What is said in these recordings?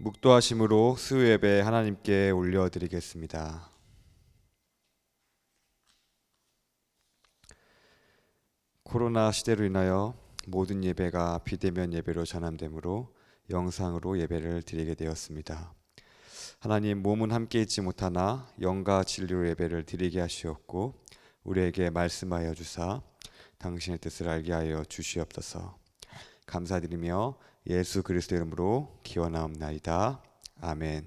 묵도하심으로 수요예배 하나님께 올려드리겠습니다. 코로나 시대로 인하여 모든 예배가 비대면 예배로 전환되므로 영상으로 예배를 드리게 되었습니다. 하나님, 몸은 함께 있지 못하나 영과 진리로 예배를 드리게 하시옵고 우리에게 말씀하여 주사 당신의 뜻을 알게 하여 주시옵소서. 감사드리며 예수 그리스도 이름으로 기원하옵나이다. 아멘.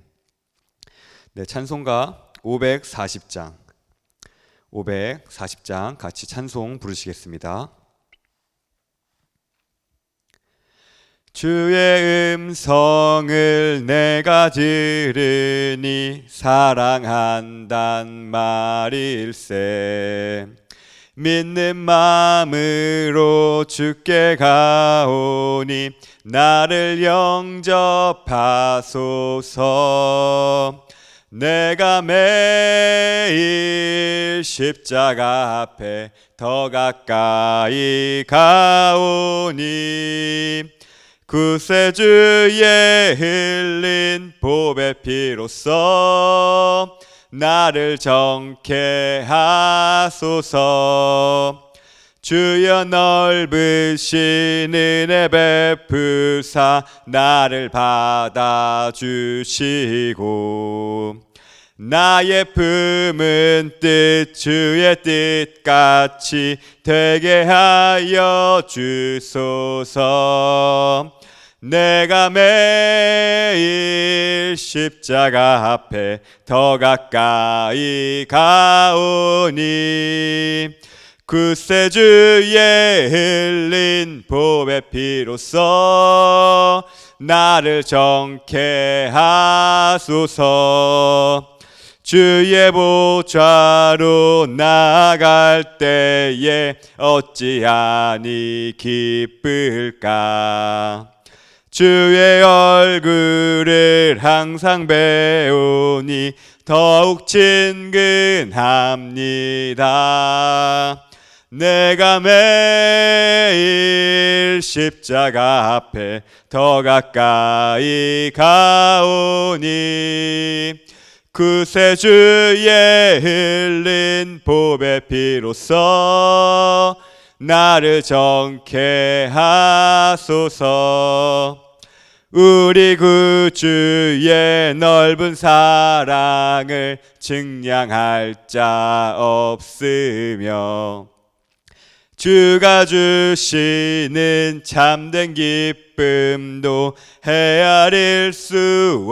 네, 찬송가 540장 같이 찬송 부르시겠습니다. 주의 음성을 내가 들으니 사랑한단 말일세. 믿는 마음으로 주께 가오니 나를 영접하소서. 내가 매일 십자가 앞에 더 가까이 가오니 구세주의 흘린 보배 피로써 나를 정케 하소서. 주여 넓으신 은혜 베푸사 나를 받아주시고 나의 품은 뜻 주의 뜻같이 되게 하여 주소서. 내가 매일 십자가 앞에 더 가까이 가오니 구세주의 흘린 보배 피로써 나를 정케 하소서. 주의 보좌로 나아갈 때에 어찌하니 기쁠까. 주의 얼굴을 항상 배우니 더욱 친근합니다. 내가 매일 십자가 앞에 더 가까이 가오니 구세주의 흘린 보배 피로써 나를 정케 하소서. 우리 구주의 넓은 사랑을 증량할 자 없으며 주가 주시는 참된 기쁨도 헤아릴 수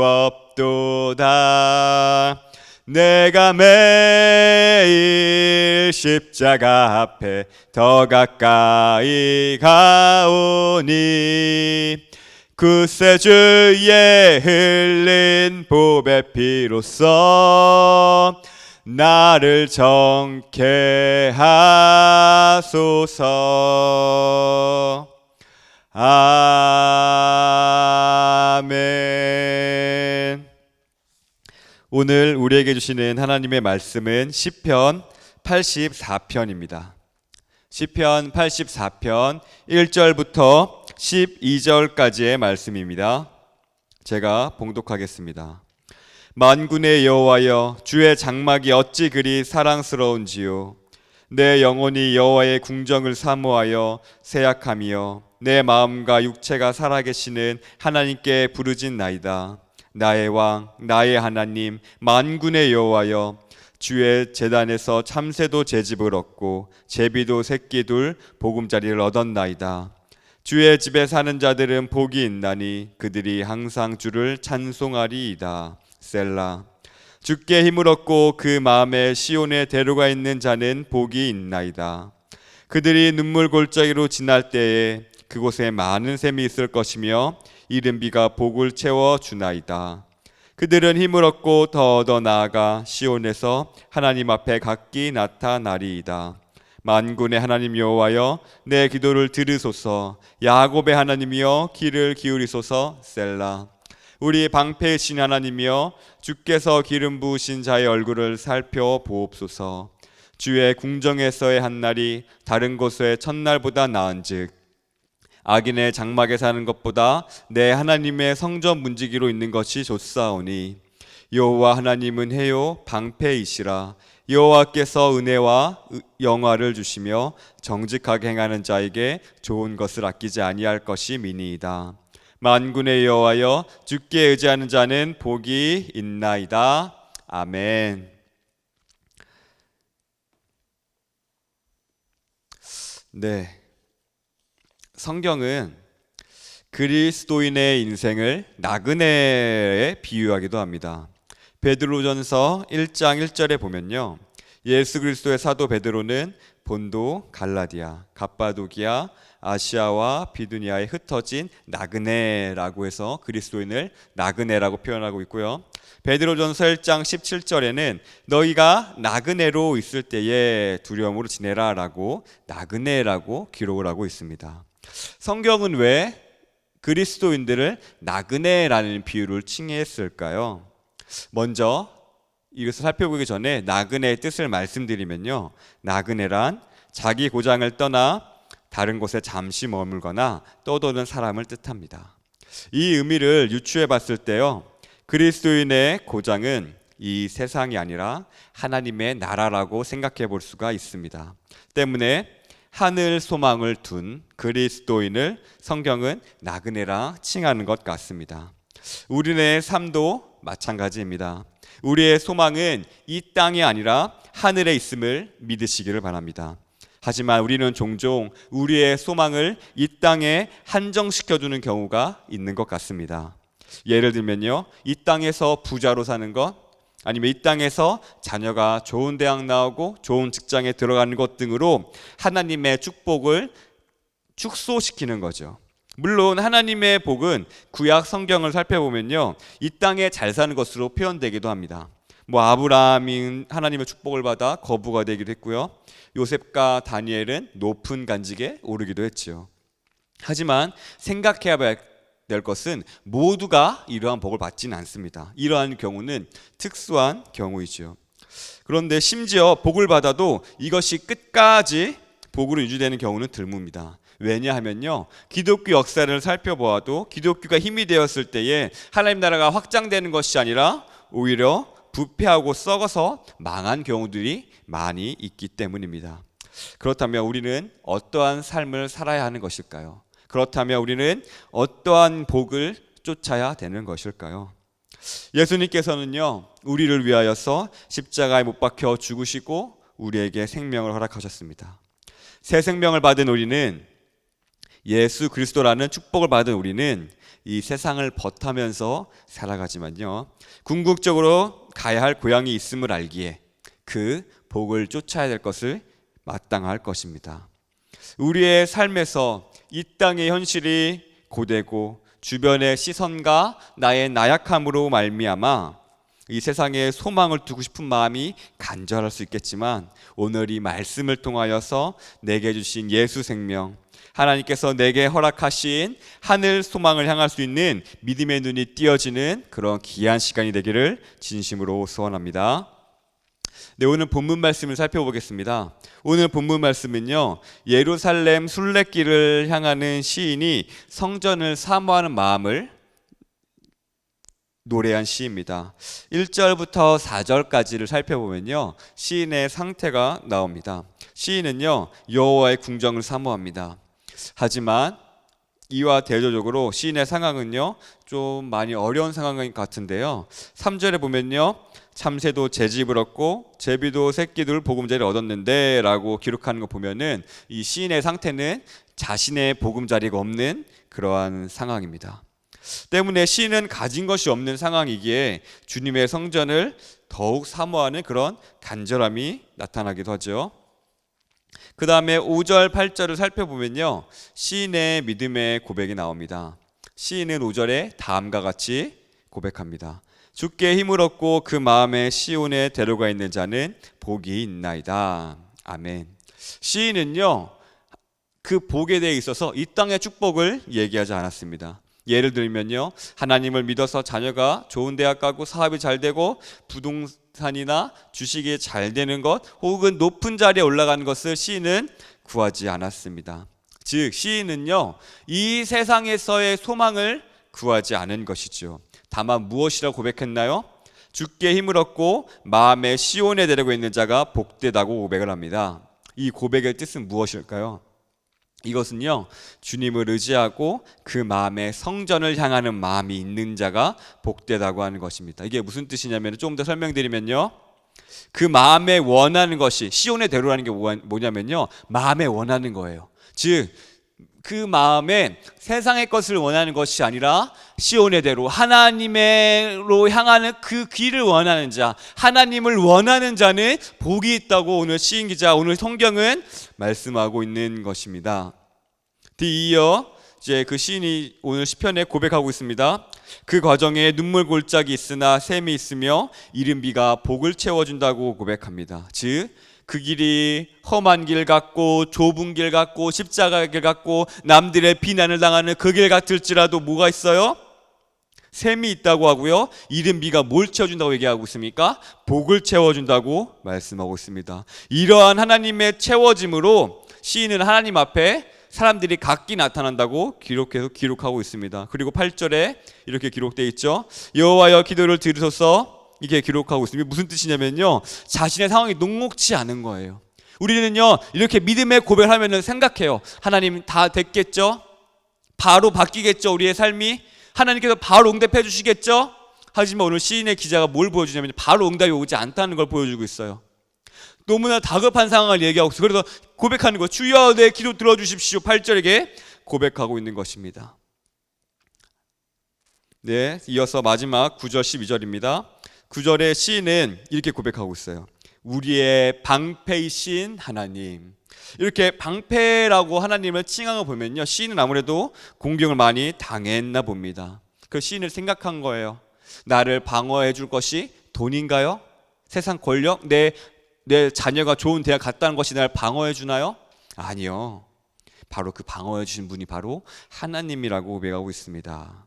없도다. 내가 매일 십자가 앞에 더 가까이 가오니 구세주의 흘린 보배 피로써 나를 정케 하소서. 아멘. 오늘 우리에게 주시는 하나님의 말씀은 시편 84편입니다. 시편 84편 1절부터 12절까지의 말씀입니다. 제가 봉독하겠습니다. 만군의 여호와여, 주의 장막이 어찌 그리 사랑스러운지요. 내 영혼이 여호와의 궁정을 사모하여 새약하며 내 마음과 육체가 살아계시는 하나님께 부르짖나이다. 나의 왕, 나의 하나님, 만군의 여호와여, 주의 제단에서 참새도 제집을 얻고 제비도 새끼 둘 보금자리를 얻었나이다. 주의 집에 사는 자들은 복이 있나니 그들이 항상 주를 찬송하리이다. 셀라. 주께 힘을 얻고 그 마음에 시온에 데려가 있는 자는 복이 있나이다. 그들이 눈물 골짜기로 지날 때에 그곳에 많은 샘이 있을 것이며 이른 비가 복을 채워 주나이다. 그들은 힘을 얻고 더 나아가 시온에서 하나님 앞에 각기 나타나리이다. 만군의 하나님 여호와여, 내 기도를 들으소서. 야곱의 하나님이여, 귀를 기울이소서. 셀라. 우리 방패이신 하나님이여, 주께서 기름 부으신 자의 얼굴을 살펴보옵소서. 주의 궁정에서의 한날이 다른 곳의 첫날보다 나은즉 악인의 장막에 사는 것보다 내 하나님의 성전 문지기로 있는 것이 좋사오니 여호와 하나님은 해요 방패이시라. 여호와께서 은혜와 영화를 주시며 정직하게 행하는 자에게 좋은 것을 아끼지 아니할 것이 미니이다. 만군의 여호와여, 주께 의지하는 자는 복이 있나이다. 아멘. 네, 성경은 그리스도인의 인생을 나그네에 비유하기도 합니다. 베드로전서 1장 1절에 보면요, 예수 그리스도의 사도 베드로는 본도, 갈라디아, 갑바도기아, 아시아와 비두니아에 흩어진 나그네라고 해서 그리스도인을 나그네라고 표현하고 있고요. 베드로전서 1장 17절에는 너희가 나그네로 있을 때에 두려움으로 지내라라고 나그네라고 기록을 하고 있습니다. 성경은 왜 그리스도인들을 나그네라는 비유를 칭했을까요? 먼저 이것을 살펴보기 전에 나그네의 뜻을 말씀드리면요, 나그네란 자기 고장을 떠나 다른 곳에 잠시 머물거나 떠도는 사람을 뜻합니다. 이 의미를 유추해 봤을 때요, 그리스도인의 고장은 이 세상이 아니라 하나님의 나라라고 생각해 볼 수가 있습니다. 때문에 하늘 소망을 둔 그리스도인을 성경은 나그네라 칭하는 것 같습니다. 우리의 삶도 마찬가지입니다. 우리의 소망은 이 땅이 아니라 하늘에 있음을 믿으시기를 바랍니다. 하지만 우리는 종종 우리의 소망을 이 땅에 한정시켜두는 경우가 있는 것 같습니다. 예를 들면요, 이 땅에서 부자로 사는 것, 아니면 이 땅에서 자녀가 좋은 대학 나오고 좋은 직장에 들어가는 것 등으로 하나님의 축복을 축소시키는 거죠. 물론 하나님의 복은 구약 성경을 살펴보면요, 이 땅에 잘 사는 것으로 표현되기도 합니다. 아브라함이 하나님의 축복을 받아 거부가 되기도 했고요, 요셉과 다니엘은 높은 간직에 오르기도 했죠. 하지만 생각해야 될 것은 모두가 이러한 복을 받지는 않습니다. 이러한 경우는 특수한 경우이죠. 그런데 심지어 복을 받아도 이것이 끝까지 복으로 유지되는 경우는 드뭅니다. 왜냐하면요, 기독교 역사를 살펴보아도 기독교가 힘이 되었을 때에 하나님 나라가 확장되는 것이 아니라 오히려 부패하고 썩어서 망한 경우들이 많이 있기 때문입니다. 그렇다면 우리는 어떠한 삶을 살아야 하는 것일까요? 그렇다면 우리는 어떠한 복을 쫓아야 되는 것일까요? 예수님께서는요, 우리를 위하여서 십자가에 못 박혀 죽으시고 우리에게 생명을 허락하셨습니다. 새 생명을 받은 우리는, 예수 그리스도라는 축복을 받은 우리는 이 세상을 벗하면서 살아가지만요, 궁극적으로 가야 할 고향이 있음을 알기에 그 복을 쫓아야 될 것을 마땅할 것입니다. 우리의 삶에서 이 땅의 현실이 고되고 주변의 시선과 나의 나약함으로 말미암아 이 세상에 소망을 두고 싶은 마음이 간절할 수 있겠지만, 오늘 이 말씀을 통하여서 내게 주신 예수 생명, 하나님께서 내게 허락하신 하늘 소망을 향할 수 있는 믿음의 눈이 띄어지는 그런 귀한 시간이 되기를 진심으로 소원합니다. 네, 오늘 본문 말씀을 살펴보겠습니다. 오늘 본문 말씀은요, 예루살렘 순례길을 향하는 시인이 성전을 사모하는 마음을 노래한 시입니다. 1절부터 4절까지를 살펴보면요, 시인의 상태가 나옵니다. 시인은요, 여호와의 궁정을 사모합니다. 하지만 이와 대조적으로 시인의 상황은요, 좀 많이 어려운 상황인 것 같은데요, 3절에 보면요, 참새도 제 집을 얻고 제비도 새끼들 보금자리를 얻었는데 라고 기록하는 거 보면은 이 시인의 상태는 자신의 보금자리가 없는 그러한 상황입니다. 때문에 시인은 가진 것이 없는 상황이기에 주님의 성전을 더욱 사모하는 그런 간절함이 나타나기도 하죠. 그 다음에 5절 8절을 살펴보면요, 시인의 믿음의 고백이 나옵니다. 시인은 5절에 다음과 같이 고백합니다. 주께 힘을 얻고 그 마음에 시온에 데려가 있는 자는 복이 있나이다. 아멘. 시인은요, 그 복에 대해 있어서 이 땅의 축복을 얘기하지 않았습니다. 예를 들면요, 하나님을 믿어서 자녀가 좋은 대학 가고 사업이 잘 되고 부동산이나 주식이 잘 되는 것, 혹은 높은 자리에 올라가는 것을 시인은 구하지 않았습니다. 즉 시인은요, 이 세상에서의 소망을 구하지 않은 것이죠. 다만 무엇이라고 고백했나요? 주께 힘을 얻고 마음의 시온에 데리고 있는 자가 복되다고 고백을 합니다. 이 고백의 뜻은 무엇일까요? 이것은요, 주님을 의지하고 그 마음의 성전을 향하는 마음이 있는 자가 복되다고 하는 것입니다. 이게 무슨 뜻이냐면, 조금 더 설명드리면요, 그 마음에 원하는 것이, 시온의 대로라는 게 뭐냐면요, 마음에 원하는 거예요. 즉 그 마음에 세상의 것을 원하는 것이 아니라 시온의 대로 하나님으로 향하는 그 길을 원하는 자, 하나님을 원하는 자는 복이 있다고 오늘 시인 기자, 오늘 성경은 말씀하고 있는 것입니다. 뒤이어 이제 그 시인이 오늘 시편에 고백하고 있습니다. 그 과정에 눈물 골짜기 있으나 샘이 있으며 이른 비가 복을 채워준다고 고백합니다. 즉 그 길이 험한 길 같고 좁은 길 같고 십자가 길 같고 남들의 비난을 당하는 그 길 같을지라도 뭐가 있어요? 샘이 있다고 하고요, 이른 비가 뭘 채워준다고 얘기하고 있습니까? 복을 채워준다고 말씀하고 있습니다. 이러한 하나님의 채워짐으로 시인은 하나님 앞에 사람들이 각기 나타난다고 기록하고 있습니다. 그리고 8절에 이렇게 기록되어 있죠. 여호와여 기도를 들으소서, 이게 기록하고 있습니다. 무슨 뜻이냐면요, 자신의 상황이 녹록지 않은 거예요. 우리는요, 이렇게 믿음의 고백을 하면은 생각해요. 하나님 다 됐겠죠? 바로 바뀌겠죠? 우리의 삶이? 하나님께서 바로 응답해 주시겠죠? 하지만 오늘 시인의 기자가 뭘 보여주냐면 바로 응답이 오지 않다는 걸 보여주고 있어요. 너무나 다급한 상황을 얘기하고 있어요. 그래서 고백하는 거, 주여 내 기도 들어주십시오. 8절에게 고백하고 있는 것입니다. 네, 이어서 마지막 9절 12절입니다. 9절에 시인은 이렇게 고백하고 있어요. 우리의 방패이신 하나님. 이렇게 방패라고 하나님을 칭하는 거 보면요, 시인은 아무래도 공경을 많이 당했나 봅니다. 그 시인을 생각한 거예요. 나를 방어해 줄 것이 돈인가요? 세상 권력? 내 자녀가 좋은 대학 갔다는 것이 나를 방어해 주나요? 아니요. 바로 그 방어해 주신 분이 바로 하나님이라고 고백하고 있습니다.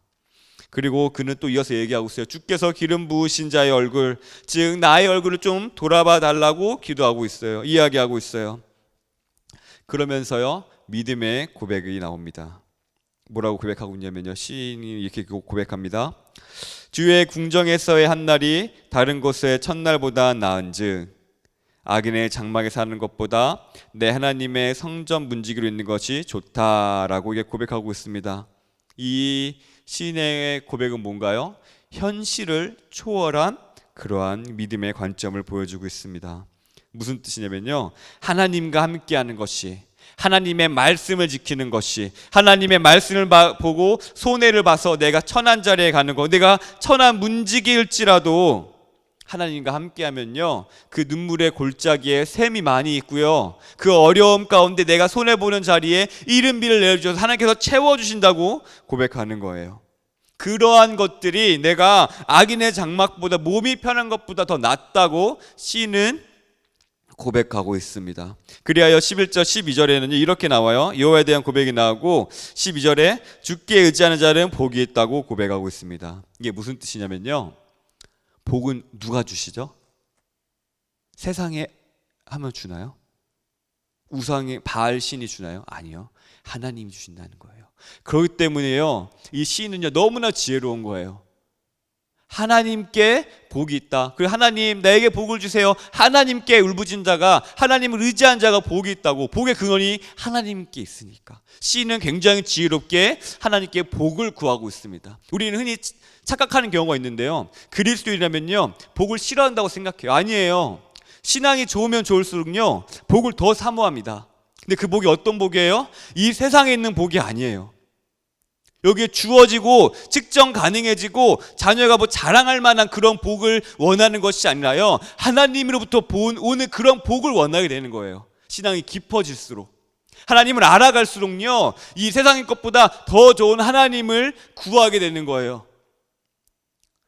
그리고 그는 또 이어서 얘기하고 있어요. 주께서 기름 부으신 자의 얼굴, 즉 나의 얼굴을 좀 돌아봐 달라고 기도하고 있어요. 이야기하고 있어요. 그러면서요, 믿음의 고백이 나옵니다. 뭐라고 고백하고 있냐면요, 시인이 이렇게 고백합니다. 주의 궁정에서의 한 날이 다른 곳의 첫날보다 나은즉 악인의 장막에 사는 것보다 내 하나님의 성전 문지기로 있는 것이 좋다라고 이게 고백하고 있습니다. 이 시인의 고백은 뭔가요? 현실을 초월한 그러한 믿음의 관점을 보여주고 있습니다. 무슨 뜻이냐면요, 하나님과 함께하는 것이, 하나님의 말씀을 지키는 것이, 하나님의 말씀을 보고 손해를 봐서 내가 천한 자리에 가는 거, 내가 천한 문지기일지라도 하나님과 함께하면요, 그 눈물의 골짜기에 샘이 많이 있고요, 그 어려움 가운데 내가 손해보는 자리에 이른 비를 내려주셔서 하나님께서 채워주신다고 고백하는 거예요. 그러한 것들이 내가 악인의 장막보다, 몸이 편한 것보다 더 낫다고 시인은 고백하고 있습니다. 그리하여 11절 12절에는 이렇게 나와요. 여호와에 대한 고백이 나오고 12절에 주께 의지하는 자는 복이 있다고 고백하고 있습니다. 이게 무슨 뜻이냐면요, 복은 누가 주시죠? 세상에 하면 주나요? 우상의 바알 신이 주나요? 아니요, 하나님이 주신다는 거예요. 그렇기 때문에요, 이 시인은요 너무나 지혜로운 거예요. 하나님께 복이 있다. 그리고 하나님 나에게 복을 주세요. 하나님께 울부짖는 자가, 하나님을 의지한 자가 복이 있다고. 복의 근원이 하나님께 있으니까. 시인은 굉장히 지혜롭게 하나님께 복을 구하고 있습니다. 우리는 흔히 착각하는 경우가 있는데요, 그리스도인이라면요 복을 싫어한다고 생각해요. 아니에요. 신앙이 좋으면 좋을수록요 복을 더 사모합니다. 근데 그 복이 어떤 복이에요? 이 세상에 있는 복이 아니에요. 여기에 주어지고 측정 가능해지고 자녀가 뭐 자랑할 만한 그런 복을 원하는 것이 아니라요, 하나님으로부터 오는 그런 복을 원하게 되는 거예요. 신앙이 깊어질수록, 하나님을 알아갈수록요 이 세상의 것보다 더 좋은 하나님을 구하게 되는 거예요.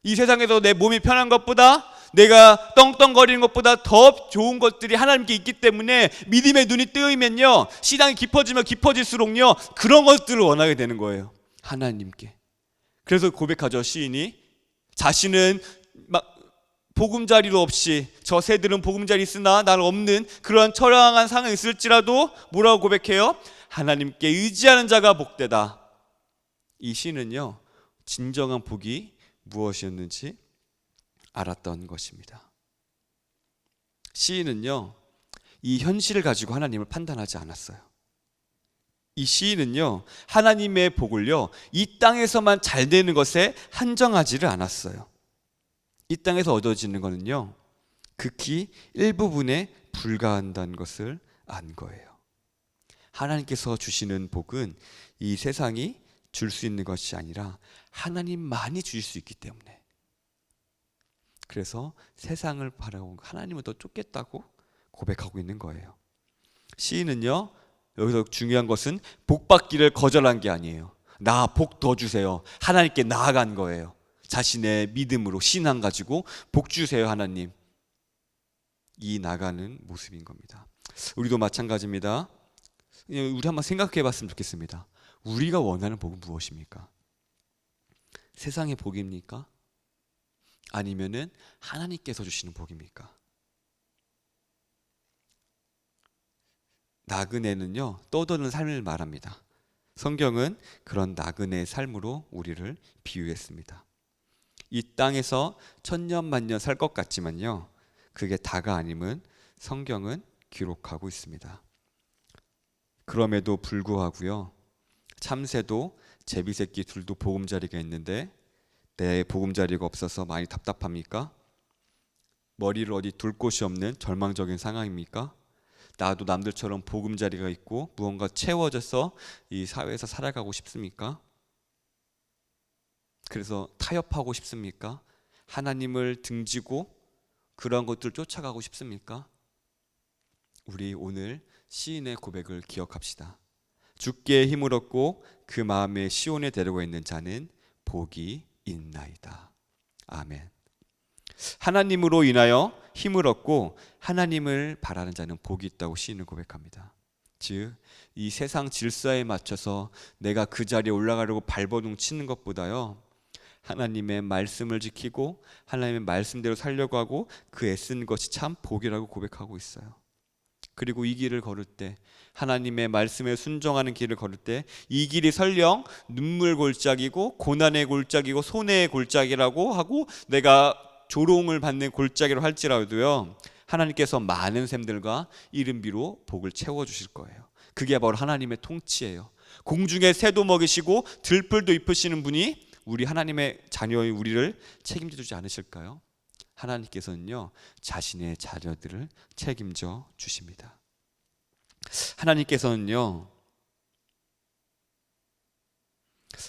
이 세상에서 내 몸이 편한 것보다, 내가 떵떵거리는 것보다 더 좋은 것들이 하나님께 있기 때문에 믿음의 눈이 뜨이면요, 신앙이 깊어지면 깊어질수록요 그런 것들을 원하게 되는 거예요, 하나님께. 그래서 고백하죠, 시인이. 자신은 막 보금자리도 없이, 저 새들은 보금자리 있으나 나는 없는 그러한 처량한 상황이 있을지라도 뭐라고 고백해요? 하나님께 의지하는 자가 복되다. 이 시인은요, 진정한 복이 무엇이었는지 알았던 것입니다. 시인은요, 이 현실을 가지고 하나님을 판단하지 않았어요. 이 시인은요, 하나님의 복을요, 이 땅에서만 잘 되는 것에 한정하지를 않았어요. 이 땅에서 얻어지는 것은요, 극히 일부분에 불과한다는 것을 안 거예요. 하나님께서 주시는 복은 이 세상이 줄 수 있는 것이 아니라 하나님만이 주실 수 있기 때문에, 그래서 세상을 바라고 하나님을 더 쫓겠다고 고백하고 있는 거예요. 시인은요, 여기서 중요한 것은 복 받기를 거절한 게 아니에요. 나 복 더 주세요. 하나님께 나아간 거예요. 자신의 믿음으로 신앙 가지고 복 주세요 하나님, 이 나가는 모습인 겁니다. 우리도 마찬가지입니다. 우리 한번 생각해 봤으면 좋겠습니다. 우리가 원하는 복은 무엇입니까? 세상의 복입니까? 아니면은 하나님께서 주시는 복입니까? 나그네는요, 떠도는 삶을 말합니다. 성경은 그런 나그네의 삶으로 우리를 비유했습니다. 이 땅에서 천년만년 살 것 같지만요, 그게 다가 아님은 성경은 기록하고 있습니다. 그럼에도 불구하고요, 참새도 제비새끼 둘도 보금자리가 있는데 내 보금자리가 없어서 많이 답답합니까? 머리를 어디 둘 곳이 없는 절망적인 상황입니까? 나도 남들처럼 보금자리가 있고 무언가 채워져서 이 사회에서 살아가고 싶습니까? 그래서 타협하고 싶습니까? 하나님을 등지고 그런 것들 쫓아가고 싶습니까? 우리 오늘 시인의 고백을 기억합시다. 주께 힘을 얻고 그 마음에 시온에 데려가 있는 자는 복이 있나이다. 아멘. 하나님으로 인하여 힘을 얻고 하나님을 바라는 자는 복이 있다고 시인은 고백합니다. 즉, 이 세상 질서에 맞춰서 내가 그 자리에 올라가려고 발버둥 치는 것보다요, 하나님의 말씀을 지키고 하나님의 말씀대로 살려고 하고 그 애쓰는 것이 참 복이라고 고백하고 있어요. 그리고 이 길을 걸을 때, 하나님의 말씀에 순종하는 길을 걸을 때, 이 길이 설령 눈물 골짜기고 고난의 골짜기고 손해의 골짜기라고 하고 내가 조롱을 받는 골짜기로 할지라도요, 하나님께서 많은 샘들과 이른비로 복을 채워주실 거예요. 그게 바로 하나님의 통치예요. 공중에 새도 먹이시고 들풀도 입히시는 분이 우리 하나님의 자녀인 우리를 책임져 주지 않으실까요? 하나님께서는요, 자신의 자녀들을 책임져 주십니다. 하나님께서는요,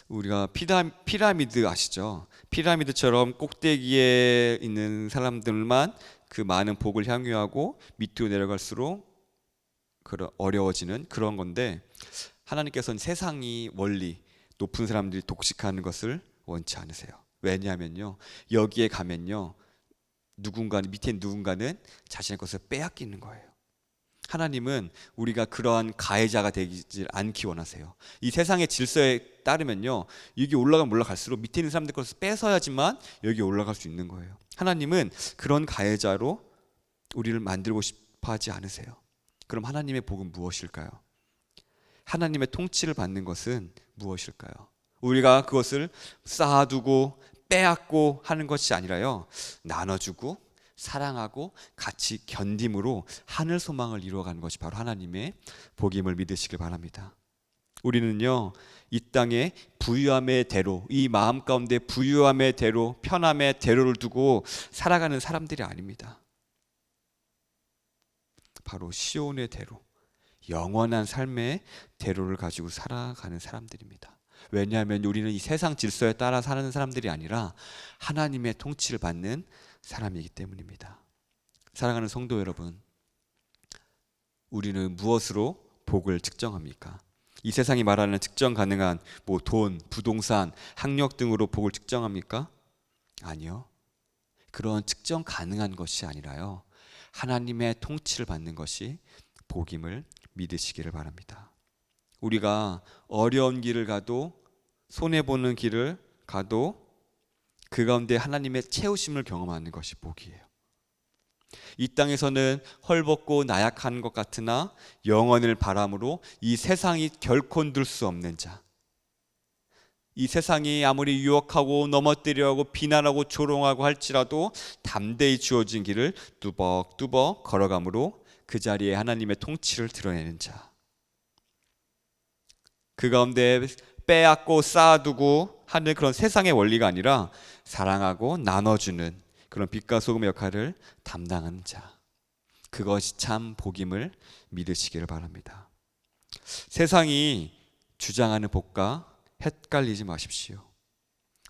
우리가 피라미드 아시죠? 피라미드처럼 꼭대기에 있는 사람들만 그 많은 복을 향유하고 밑으로 내려갈수록 어려워지는 그런 건데, 하나님께서는 세상이 원리 높은 사람들이 독식하는 것을 원치 않으세요. 왜냐하면요, 여기에 가면요, 밑에 누군가는 자신의 것을 빼앗기는 거예요. 하나님은 우리가 그러한 가해자가 되지 않기 원하세요. 이 세상의 질서에 따르면요, 여기 올라가면 올라갈수록 밑에 있는 사람들 것을 뺏어야지만 여기 올라갈 수 있는 거예요. 하나님은 그런 가해자로 우리를 만들고 싶어 하지 않으세요. 그럼 하나님의 복은 무엇일까요? 하나님의 통치를 받는 것은 무엇일까요? 우리가 그것을 쌓아두고 빼앗고 하는 것이 아니라요, 나눠주고 사랑하고 같이 견딤으로 하늘 소망을 이루어가는 것이 바로 하나님의 복임을 믿으시길 바랍니다. 우리는요, 이 땅에 부유함의 대로, 이 마음 가운데 부유함의 대로, 편함의 대로를 두고 살아가는 사람들이 아닙니다. 바로 시온의 대로, 영원한 삶의 대로를 가지고 살아가는 사람들입니다. 왜냐하면 우리는 이 세상 질서에 따라 사는 사람들이 아니라 하나님의 통치를 받는 사람이기 때문입니다. 사랑하는 성도 여러분, 우리는 무엇으로 복을 측정합니까? 이 세상이 말하는 측정 가능한 돈, 부동산, 학력 등으로 복을 측정합니까? 아니요. 그런 측정 가능한 것이 아니라요, 하나님의 통치를 받는 것이 복임을 믿으시기를 바랍니다. 우리가 어려운 길을 가도, 손해보는 길을 가도 그 가운데 하나님의 채우심을 경험하는 것이 복이에요. 이 땅에서는 헐벗고 나약한 것 같으나 영원을 바람으로 이 세상이 결코 누를 수 없는 자, 이 세상이 아무리 유혹하고 넘어뜨려 하고 비난하고 조롱하고 할지라도 담대히 주어진 길을 뚜벅뚜벅 걸어가므로 그 자리에 하나님의 통치를 드러내는 자, 그 가운데 빼앗고 쌓아두고 하는 그런 세상의 원리가 아니라 사랑하고 나눠주는 그런 빛과 소금의 역할을 담당하는 자, 그것이 참 복임을 믿으시기를 바랍니다. 세상이 주장하는 복과 헷갈리지 마십시오.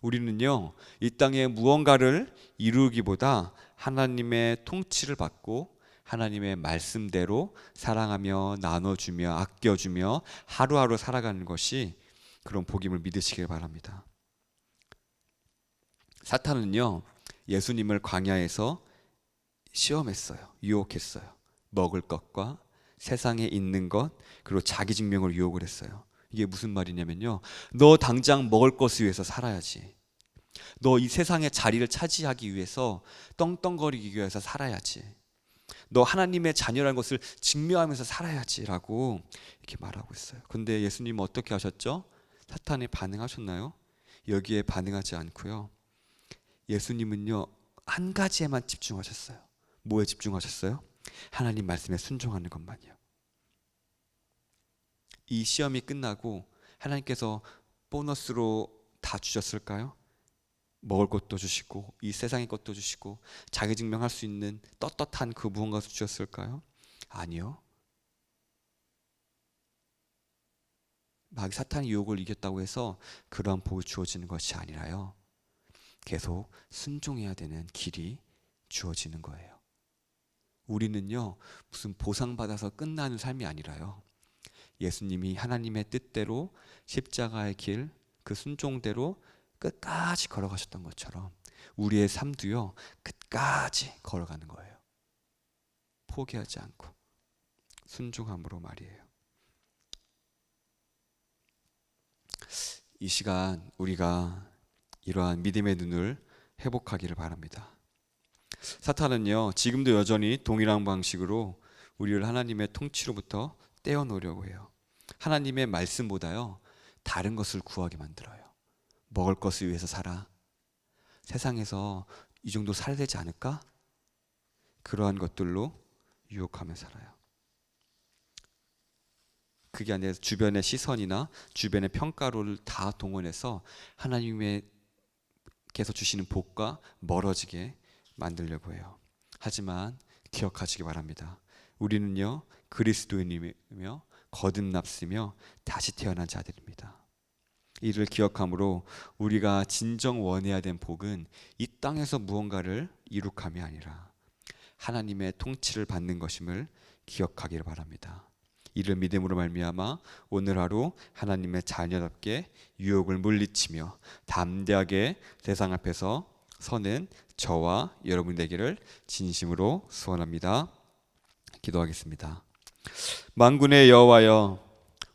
우리는요, 이 땅에 무언가를 이루기보다 하나님의 통치를 받고 하나님의 말씀대로 사랑하며 나눠주며 아껴주며 하루하루 살아가는 것이 그런 복임을 믿으시길 바랍니다. 사탄은요, 예수님을 광야에서 시험했어요. 유혹했어요. 먹을 것과 세상에 있는 것, 그리고 자기 증명을 유혹을 했어요. 이게 무슨 말이냐면요, 너 당장 먹을 것을 위해서 살아야지, 너 이 세상의 자리를 차지하기 위해서 떵떵거리기 위해서 살아야지, 너 하나님의 자녀라는 것을 증명하면서 살아야지 라고 이렇게 말하고 있어요. 근데 예수님은 어떻게 하셨죠? 사탄에 반응하셨나요? 여기에 반응하지 않고요, 예수님은요 한 가지에만 집중하셨어요. 뭐에 집중하셨어요? 하나님 말씀에 순종하는 것만이요. 이 시험이 끝나고 하나님께서 보너스로 다 주셨을까요? 먹을 것도 주시고 이 세상의 것도 주시고 자기 증명할 수 있는 떳떳한 그 무언가도 주셨을까요? 아니요. 막 사탄의 유혹을 이겼다고 해서 그러한 복이 주어지는 것이 아니라요, 계속 순종해야 되는 길이 주어지는 거예요. 우리는요 무슨 보상받아서 끝나는 삶이 아니라요, 예수님이 하나님의 뜻대로 십자가의 길, 그 순종대로 끝까지 걸어가셨던 것처럼 우리의 삶도요 끝까지 걸어가는 거예요. 포기하지 않고 순종함으로 말이에요. 이 시간 우리가 이러한 믿음의 눈을 회복하기를 바랍니다. 사탄은요 지금도 여전히 동일한 방식으로 우리를 하나님의 통치로부터 떼어놓으려고 해요. 하나님의 말씀보다요 다른 것을 구하게 만들어요. 먹을 것을 위해서 살아, 세상에서 이 정도 살아야 되지 않을까? 그러한 것들로 유혹하며 살아요. 그게 아니라 주변의 시선이나 주변의 평가를 다 동원해서 하나님께서 주시는 복과 멀어지게 만들려고 해요. 하지만 기억하시기 바랍니다. 우리는요 그리스도인이며 거듭났으며 다시 태어난 자들입니다. 이를 기억함으로 우리가 진정 원해야 된 복은 이 땅에서 무언가를 이룩함이 아니라 하나님의 통치를 받는 것임을 기억하기를 바랍니다. 이를 믿음으로 말미암아 오늘 하루 하나님의 자녀답게 유혹을 물리치며 담대하게 세상 앞에서 서는 저와 여러분 되기를 진심으로 소원합니다. 기도하겠습니다. 만군의 여호와여,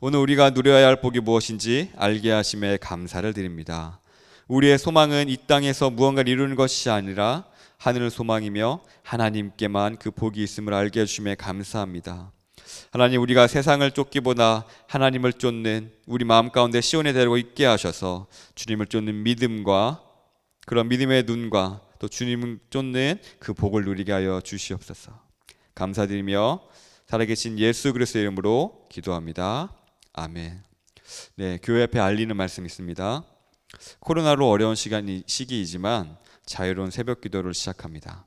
오늘 우리가 누려야 할 복이 무엇인지 알게 하심에 감사를 드립니다. 우리의 소망은 이 땅에서 무언가를 이루는 것이 아니라 하늘을 소망이며 하나님께만 그 복이 있음을 알게 해주심에 감사합니다. 하나님, 우리가 세상을 쫓기보다 하나님을 쫓는 우리 마음 가운데 시온에 데리고 있게 하셔서 주님을 쫓는 믿음과 그런 믿음의 눈과 또 주님을 쫓는 그 복을 누리게 하여 주시옵소서. 감사드리며 살아계신 예수 그리스도의 이름으로 기도합니다. 아멘. 네, 교회 앞에 알리는 말씀이 있습니다. 코로나로 어려운 시기이지만 자유로운 새벽 기도를 시작합니다.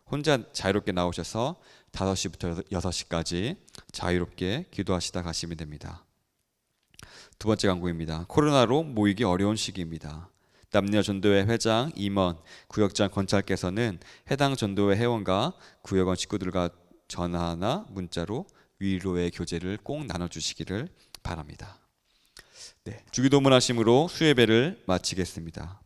혼자 자유롭게 나오셔서 5시부터 6시까지 자유롭게 기도하시다 가시면 됩니다. 두 번째 광고입니다. 코로나로 모이기 어려운 시기입니다. 남녀 전도회 회장, 임원, 구역장 권찰께서는 해당 전도회 회원과 구역원 식구들과 전화나 문자로 위로의 교제를 꼭 나눠주시기를 바랍니다. 네, 주기도문 하심으로 수예배를 마치겠습니다.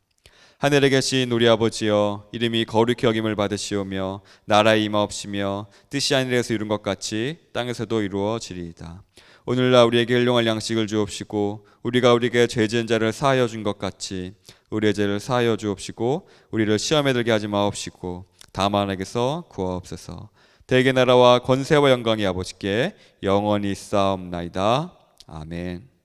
하늘에 계신 우리 아버지여, 이름이 거룩히 여김을 받으시오며 나라의 임하옵시며 뜻이 하늘에서 이룬 것 같이 땅에서도 이루어지리이다. 오늘날 우리에게 일용할 양식을 주옵시고 우리가 우리에게 죄 지은 자를 사하여 준 것 같이 우리의 죄를 사하여 주옵시고 우리를 시험에 들게 하지 마옵시고 다만에게서 구하옵소서. 대개 나라와 권세와 영광이 아버지께 영원히 있사옵나이다. 아멘.